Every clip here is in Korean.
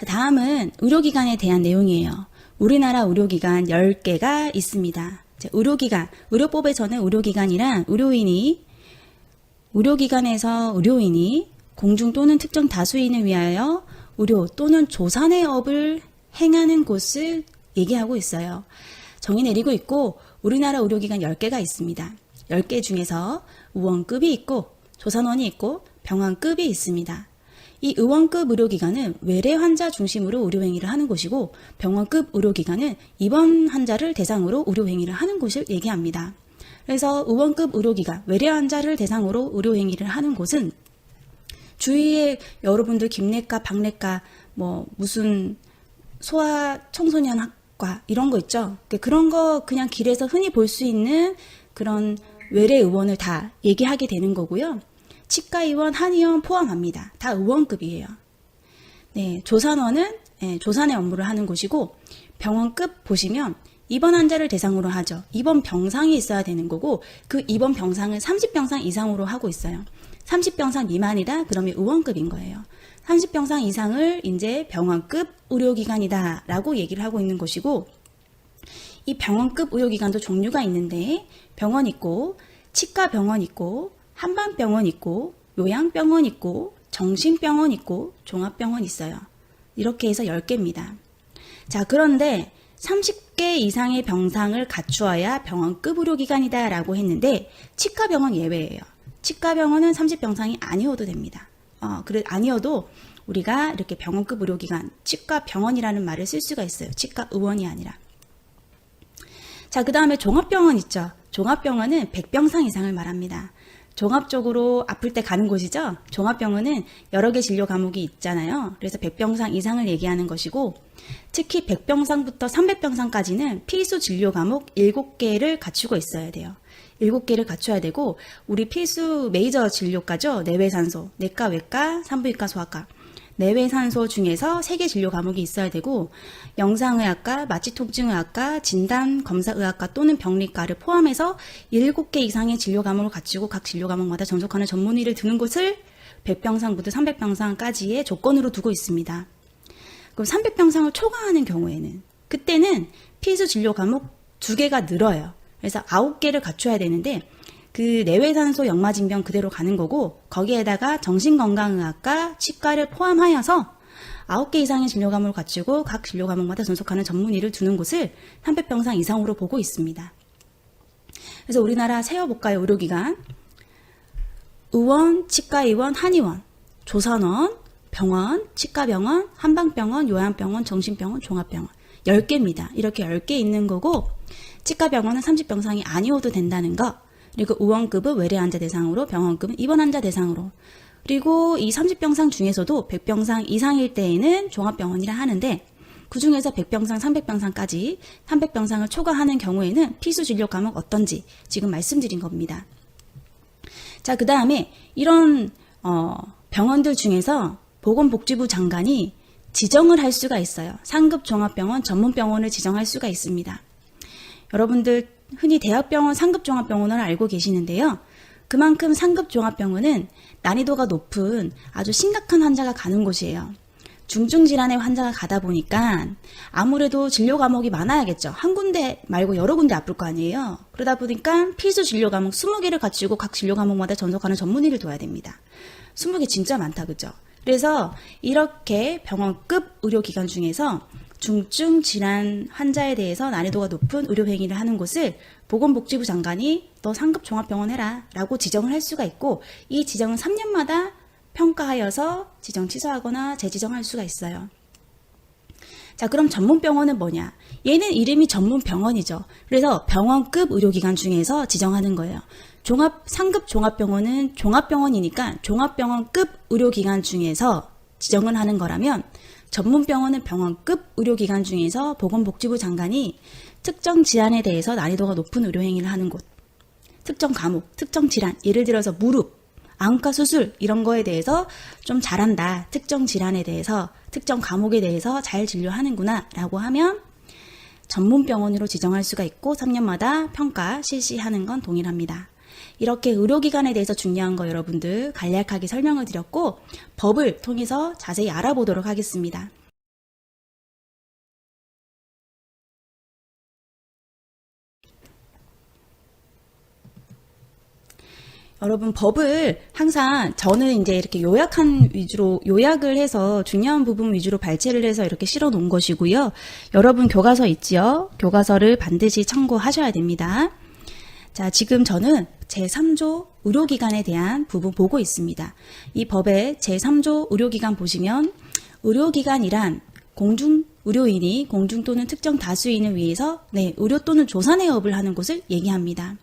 다음은 의료기관에 대한 내용이에요. 우리나라 의료기관 10개가 있습니다. 의료기관, 의료법에서는 의료기관이란 의료기관에서 의료인이 공중 또는 특정 다수인을 위하여 의료 또는 조산의 업을 행하는 곳을 얘기하고 있어요. 정의 내리고 있고 우리나라 의료기관 10개가 있습니다. 10개 중에서 의원급이 있고 조산원이 있고 병원급이 있습니다. 이 의원급 의료기관은 외래 환자 중심으로 의료행위를 하는 곳이고 병원급 의료기관은 입원 환자를 대상으로 의료행위를 하는 곳을 얘기합니다. 그래서 의원급 의료기관, 외래 환자를 대상으로 의료행위를 하는 곳은 주위에 여러분들 김내과, 박내과, 무슨 소아청소년학과 이런 거 있죠. 그런 거 그냥 길에서 흔히 볼 수 있는 그런 외래 의원을 다 얘기하게 되는 거고요. 치과의원, 한의원 포함합니다. 다 의원급이에요. 네, 조산원은 조산의 업무를 하는 곳이고 병원급 보시면 입원 환자를 대상으로 하죠. 입원 병상이 있어야 되는 거고 그 입원 병상을 30병상 이상으로 하고 있어요. 30병상 미만이다? 그러면 의원급인 거예요. 30병상 이상을 이제 병원급 의료기관이다 라고 얘기를 하고 있는 것이고 이 병원급 의료기관도 종류가 있는데 병원 있고 치과병원 있고 한방병원 있고 요양병원 있고 정신병원 있고 종합병원 있어요. 이렇게 해서 10개입니다. 자, 그런데 30개 이상의 병상을 갖추어야 병원급 의료기관이다 라고 했는데 치과병원 예외예요. 치과병원은 30병상이 아니어도 됩니다. 아니어도 우리가 이렇게 병원급 의료기관, 치과병원이라는 말을 쓸 수가 있어요. 치과의원이 아니라. 자, 그 다음에 종합병원 있죠. 종합병원은 100병상 이상을 말합니다. 종합적으로 아플 때 가는 곳이죠. 종합병원은 여러 개 진료 과목이 있잖아요. 그래서 100병상 이상을 얘기하는 것이고 특히 100병상부터 300병상까지는 필수 진료 과목 7개를 갖추고 있어야 돼요. 7개를 갖춰야 되고 우리 필수 메이저 진료과죠. 내외산소, 내과, 외과, 산부인과, 소아과. 내외산소 중에서 3개 진료 과목이 있어야 되고 영상의학과, 마취통증의학과, 진단검사의학과 또는 병리과를 포함해서 7개 이상의 진료 과목을 갖추고 각 진료 과목마다 전속하는 전문의를 두는 곳을 100병상부터 300병상까지의 조건으로 두고 있습니다. 그럼 300병상을 초과하는 경우에는 그때는 필수 진료 과목 2개가 늘어요. 그래서 9개를 갖춰야 되는데 그 내외산소 역마진병 그대로 가는 거고 거기에다가 정신건강의학과, 치과를 포함하여서 9개 이상의 진료 과목을 갖추고 각 진료 과목마다 전속하는 전문의를 두는 곳을 300병상 이상으로 보고 있습니다. 그래서 우리나라 세어볼까요? 의료기관. 의원, 치과의원, 한의원, 조산원, 병원, 치과병원, 한방병원, 요양병원, 정신병원, 종합병원 10개입니다. 이렇게 10개 있는 거고 치과병원은 30병상이 아니어도 된다는 거, 그리고 의원급은 외래 환자 대상으로, 병원급은 입원 환자 대상으로, 그리고 이 30병상 중에서도 100병상 이상일 때에는 종합병원이라 하는데 그 중에서 100병상, 300병상까지 300병상을 초과하는 경우에는 필수 진료 과목 어떤지 지금 말씀드린 겁니다. 자, 그 다음에 이런 병원들 중에서 보건복지부 장관이 지정을 할 수가 있어요. 상급 종합병원, 전문병원을 지정할 수가 있습니다. 여러분들 흔히 대학병원, 상급종합병원을 알고 계시는데요. 그만큼 상급종합병원은 난이도가 높은 아주 심각한 환자가 가는 곳이에요. 중증질환의 환자가 가다 보니까 아무래도 진료 과목이 많아야겠죠. 한 군데 말고 여러 군데 아플 거 아니에요. 그러다 보니까 필수 진료 과목 20개를 갖추고 각 진료 과목마다 전속하는 전문의를 둬야 됩니다. 20개 진짜 많다, 그죠? 그래서 이렇게 병원급 의료기관 중에서 중증 질환 환자에 대해서 난이도가 높은 의료행위를 하는 곳을 보건복지부 장관이 너 상급 종합병원 해라 라고 지정을 할 수가 있고 이 지정은 3년마다 평가하여서 지정 취소하거나 재지정할 수가 있어요. 자, 그럼 전문병원은 뭐냐? 얘는 이름이 전문병원이죠. 그래서 병원급 의료기관 중에서 지정하는 거예요. 상급 종합병원은 종합병원이니까 종합병원급 의료기관 중에서 지정을 하는 거라면 전문병원은 병원급 의료기관 중에서 보건복지부 장관이 특정 질환에 대해서 난이도가 높은 의료행위를 하는 곳, 특정 과목, 특정 질환, 예를 들어서 무릎, 안과 수술 이런 거에 대해서 좀 잘한다, 특정 질환에 대해서, 특정 과목에 대해서 잘 진료하는구나 라고 하면 전문병원으로 지정할 수가 있고 3년마다 평가 실시하는 건 동일합니다. 이렇게 의료기관에 대해서 중요한 거 여러분들 간략하게 설명을 드렸고 법을 통해서 자세히 알아보도록 하겠습니다. 여러분 법을 항상 저는 이제 이렇게 요약한 위주로 요약을 해서 중요한 부분 위주로 발췌를 해서 이렇게 실어 놓은 것이고요. 여러분 교과서 있지요? 교과서를 반드시 참고하셔야 됩니다. 자, 지금 저는 제3조 의료기관에 대한 부분 보고 있습니다. 이 법의 제3조 의료기관 보시면 의료기관이란 의료인이 공중 또는 특정 다수인을 위해서 의료 또는 조사 내업을 하는 곳을 얘기합니다.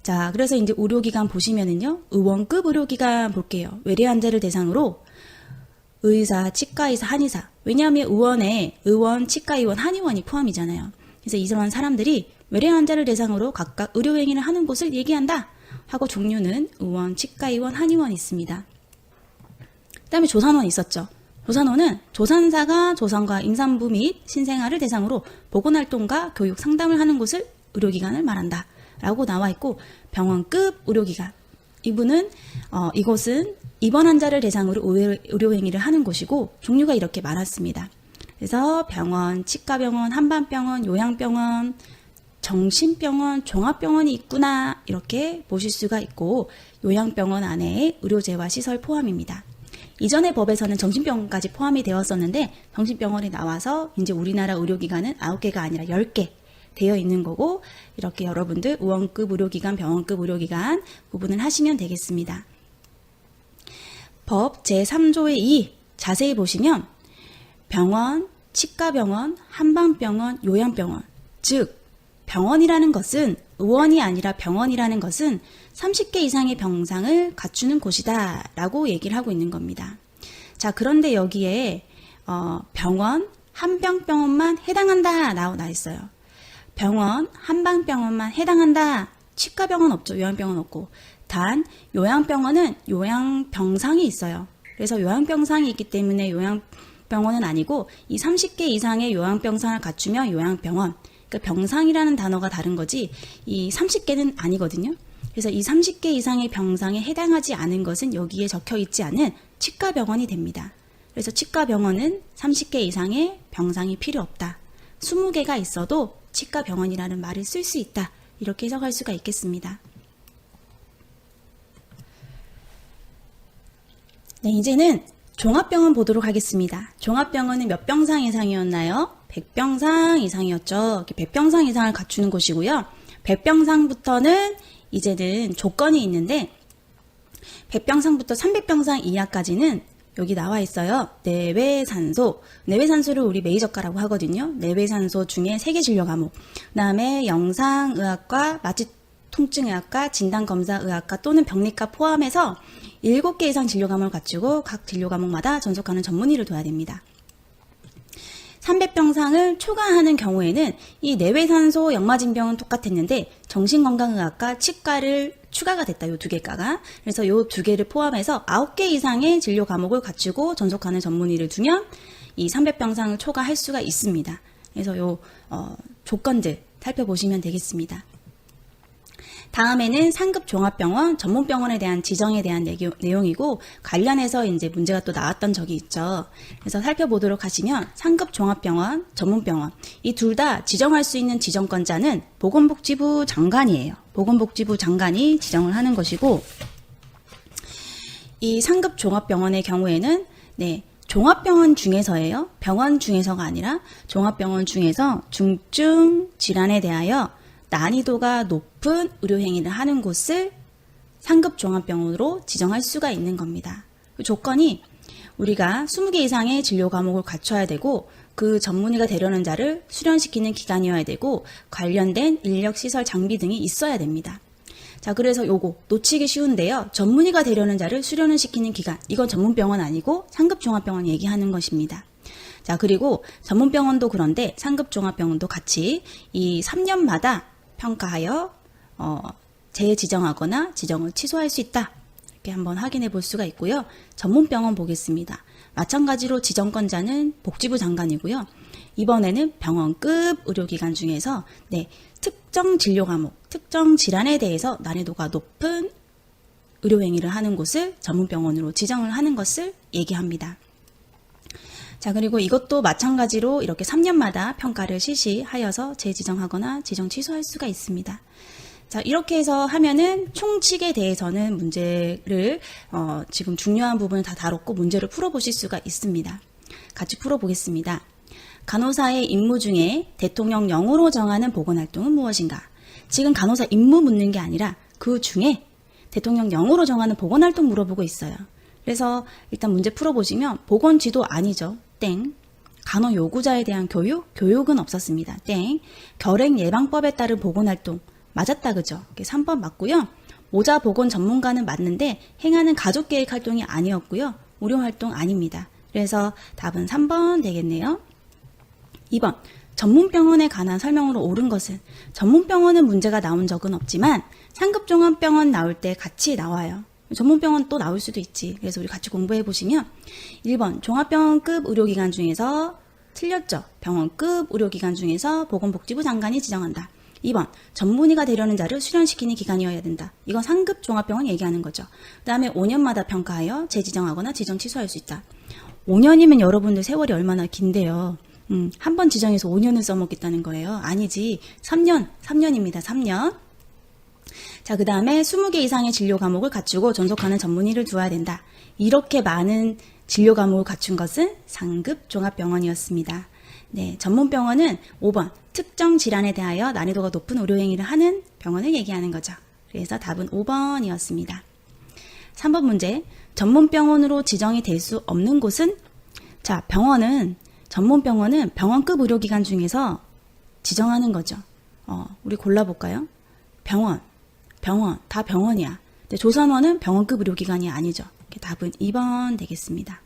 자, 그래서 이제 의료기관 보시면은요, 의원급 의료기관 볼게요. 외래 환자를 대상으로 의사, 치과의사, 한의사. 왜냐하면 의원, 치과의원, 한의원이 포함이잖아요. 그래서 이런 사람들이 외래 환자를 대상으로 각각 의료행위를 하는 곳을 얘기한다 하고 종류는 의원, 치과의원, 한의원이 있습니다. 그 다음에 조산원 있었죠. 조산원은 조산사가 조산과 임산부 및 신생아를 대상으로 보건활동과 교육 상담을 하는 곳을 의료기관을 말한다 라고 나와 있고, 병원급 의료기관, 이곳은 입원 환자를 대상으로 의료행위를 하는 곳이고 종류가 이렇게 많았습니다. 그래서 병원, 치과병원, 한방병원, 요양병원, 정신병원, 종합병원이 있구나 이렇게 보실 수가 있고, 요양병원 안에 의료재와 시설 포함입니다. 이전의 법에서는 정신병원까지 포함이 되었었는데 정신병원이 나와서 이제 우리나라 의료기관은 9개가 아니라 10개 되어 있는 거고, 이렇게 여러분들 의원급 의료기관, 병원급 의료기관 구분을 하시면 되겠습니다. 법 제3조의 2 자세히 보시면 병원, 치과병원, 한방병원, 요양병원, 즉 병원이라는 것은, 의원이 아니라 병원이라는 것은 30개 이상의 병상을 갖추는 곳이다 라고 얘기를 하고 있는 겁니다. 자, 그런데 여기에 병원, 한방병원만 해당한다 라고 나와 있어요. 병원, 한방병원만 해당한다. 치과병원 없죠. 요양병원 없고. 단 요양병원은 요양병상이 있어요. 그래서 요양병상이 있기 때문에 요양병원은 아니고, 이 30개 이상의 요양병상을 갖추면 요양병원, 그러니까 병상이라는 단어가 다른 거지 이 30개는 아니거든요. 그래서 이 30개 이상의 병상에 해당하지 않은 것은 여기에 적혀 있지 않은 치과병원이 됩니다. 그래서 치과병원은 30개 이상의 병상이 필요 없다. 20개가 있어도 치과병원이라는 말을 쓸 수 있다. 이렇게 해석할 수가 있겠습니다. 네, 이제는 종합병원 보도록 하겠습니다. 종합병원은 몇 병상 이상이었나요? 100병상 이상이었죠. 100병상 이상을 갖추는 곳이고요. 100병상부터는 이제는 조건이 있는데, 100병상부터 300병상 이하까지는 여기 나와 있어요. 내외산소. 내외산소를 우리 메이저과라고 하거든요. 내외산소 중에 3개 진료 과목. 그 다음에 영상의학과, 마취통증의학과, 진단검사의학과 또는 병리과 포함해서 7개 이상 진료 과목을 갖추고 각 진료 과목마다 전속하는 전문의를 둬야 됩니다. 300병상을 초과하는 경우에는 이 내외산소, 역마진병은 똑같았는데 정신건강의학과, 치과를 추가가 됐다. 요 2개과가. 그래서 요 2개를 포함해서 9개 이상의 진료 과목을 갖추고 전속하는 전문의를 두면 이 300병상을 초과할 수가 있습니다. 그래서 요 조건들 살펴보시면 되겠습니다. 다음에는 상급 종합병원, 전문병원에 대한 지정에 대한 내용이고, 관련해서 이제 문제가 또 나왔던 적이 있죠. 그래서 살펴보도록 하시면 상급 종합병원, 전문병원 이 둘 다 지정할 수 있는 지정권자는 보건복지부 장관이에요. 보건복지부 장관이 지정을 하는 것이고, 이 상급 종합병원의 경우에는 종합병원 중에서예요. 병원 중에서가 아니라 종합병원 중에서 중증 질환에 대하여 난이도가 높은 의료행위를 하는 곳을 상급 종합병원으로 지정할 수가 있는 겁니다. 그 조건이 우리가 20개 이상의 진료 과목을 갖춰야 되고, 그 전문의가 되려는 자를 수련시키는 기관이어야 되고, 관련된 인력, 시설, 장비 등이 있어야 됩니다. 자, 그래서 요거 놓치기 쉬운데요. 전문의가 되려는 자를 수련을 시키는 기관, 이건 전문병원 아니고 상급 종합병원 얘기하는 것입니다. 자, 그리고 전문병원도 그런데 상급 종합병원도 같이 이 3년마다 평가하여 재지정하거나 지정을 취소할 수 있다. 이렇게 한번 확인해 볼 수가 있고요. 전문병원 보겠습니다. 마찬가지로 지정권자는 복지부 장관이고요. 이번에는 병원급 의료기관 중에서 특정 진료 과목, 특정 질환에 대해서 난이도가 높은 의료행위를 하는 곳을 전문병원으로 지정을 하는 것을 얘기합니다. 자, 그리고 이것도 마찬가지로 이렇게 3년마다 평가를 실시하여서 재지정하거나 지정 취소할 수가 있습니다. 자, 이렇게 해서 하면은 총칙에 대해서는 문제를 지금 중요한 부분을 다 다뤘고 문제를 풀어보실 수가 있습니다. 같이 풀어보겠습니다. 간호사의 임무 중에 대통령령으로 정하는 보건활동은 무엇인가? 지금 간호사 임무 묻는 게 아니라 그 중에 대통령령으로 정하는 보건활동 물어보고 있어요. 그래서 일단 문제 풀어보시면 보건지도 아니죠. 땡. 간호 요구자에 대한 교육은 없었습니다. 땡. 결핵 예방법에 따른 보건활동 맞았다 그죠? 3번 맞고요. 모자 보건 전문가는 맞는데 행하는 가족계획 활동이 아니었고요. 의료활동 아닙니다. 그래서 답은 3번 되겠네요. 2번 전문병원에 관한 설명으로 옳은 것은 전문병원은 문제가 나온 적은 없지만 상급종합병원 나올 때 같이 나와요. 전문병원 또 나올 수도 있지. 그래서 우리 같이 공부해 보시면 1번 종합병원급 의료기관 중에서 틀렸죠. 병원급 의료기관 중에서 보건복지부 장관이 지정한다. 2번 전문의가 되려는 자를 수련시키는 기관이어야 된다. 이건 상급 종합병원 얘기하는 거죠. 그 다음에 5년마다 평가하여 재지정하거나 지정 취소할 수 있다. 5년이면 여러분들 세월이 얼마나 긴데요. 한 번 지정해서 5년을 써먹겠다는 거예요. 아니지. 3년입니다. 3년. 자, 그 다음에 20개 이상의 진료 과목을 갖추고 전속하는 전문의를 두어야 된다. 이렇게 많은 진료 과목을 갖춘 것은 상급 종합병원이었습니다. 네, 전문병원은 5번 특정 질환에 대하여 난이도가 높은 의료행위를 하는 병원을 얘기하는 거죠. 그래서 답은 5번이었습니다. 3번 문제, 전문병원으로 지정이 될 수 없는 곳은? 자, 전문병원은 병원급 의료기관 중에서 지정하는 거죠. 우리 골라볼까요? 병원, 다 병원이야. 근데 조선원은 병원급 의료기관이 아니죠. 답은 2번 되겠습니다.